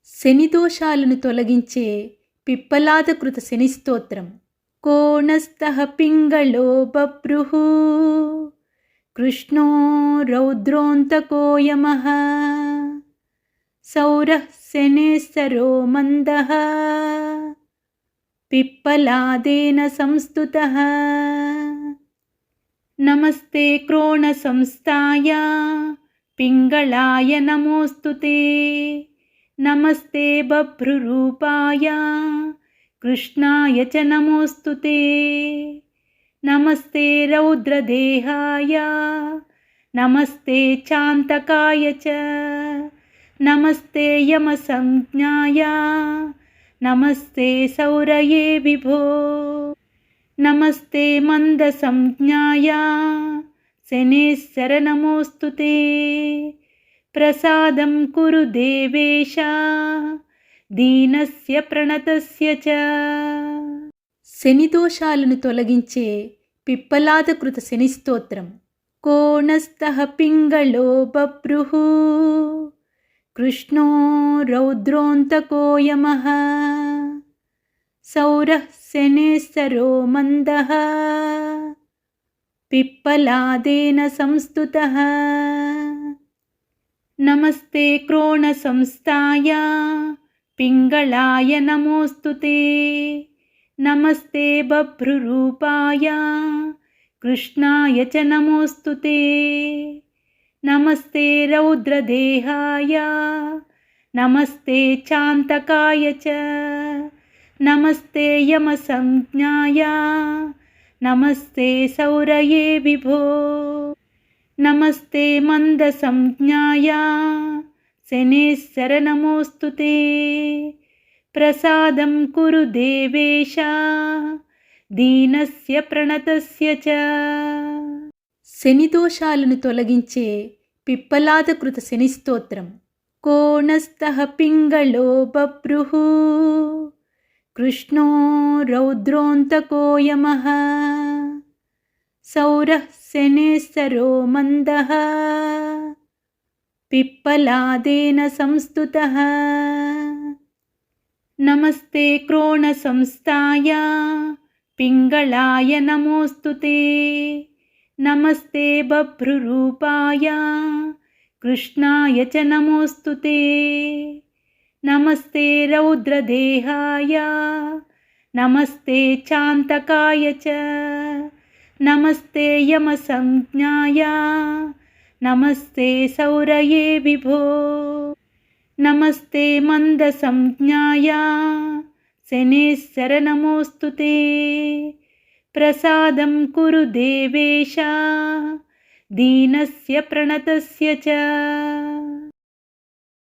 శని దోషాలను తొలగించే పిప్పలాదకృత శని స్తోత్రం. కోణస్థః పింగళో బభ్రుః కృష్ణో రౌద్రోऽन्तको యమః సౌరః శనేశ్వరో మందః పిప్పలాదేన సంస్తుతః. నమస్తే క్రోణసంస్థాయ పింగళాయ నమోస్తుతే. నమస్తే బభ్రురూపాయ కృష్ణాయ చ నమోస్తుతే. నమస్తే రౌద్రదేహాయ నమస్తే చాంతకాయ చ. నమస్తే యమసంజ్ఞాయ నమస్తే సౌరయే విభో. నమస్తే మందసంజ్ఞాయ శనేశ్వర నమోస్తుతే. ప్రసాదం కురు దేవేశ దీనస్య ప్రణతస్య చ. శని దోషాలను తొలగించే పిప్పలాదకృత శని స్తోత్రం. కోణస్థః పింగళో బభ్రుః కృష్ణో రౌద్రోऽन्तको యమః సౌరః శనేశ్వరో మందః పిప్పలాదేన సంస్తుతః. నమస్తే క్రోణసంస్థాయ పింగళాయ నమోస్తుతే. నమస్తే బభ్రురూపాయ కృష్ణాయ చ నమోస్తుతే. నమస్తే రౌద్రదేహాయ నమస్తే చాంతకాయ చ. నమస్తే యమసంజ్ఞాయ నమస్తే సౌరయే విభో. నమస్తే మందసంజ్ఞాయ శనేశ్వర నమోస్తుతే. ప్రసాదం కురు దేవేశ దీనస్య ప్రణతస్య చ. శని దోషాలను తొలగించే పిప్పలాదకృత శని స్తోత్రం. కోణస్థః పింగళో బభ్రుః కృష్ణో రౌద్రోऽन्तको యమః సౌరః శనేశ్వరో మందః పిప్పలాదేన సంస్తుతః. నమస్తే క్రోణసంస్థాయ పింగళాయ నమోస్తుతే. నమస్తే బభ్రురూపాయ కృష్ణాయ చ నమోస్తుతే. నమస్తే రౌద్రదేహాయ నమస్తే చాంతకాయ చ. నమస్తే యమసంజ్ఞాయ నమస్తే సౌరయే విభో. నమస్తే మందసంజ్ఞాయ శనేశ్వర నమోస్తుతే. ప్రసాదం కురు దేవేశ దీనస్య ప్రణతస్య చ.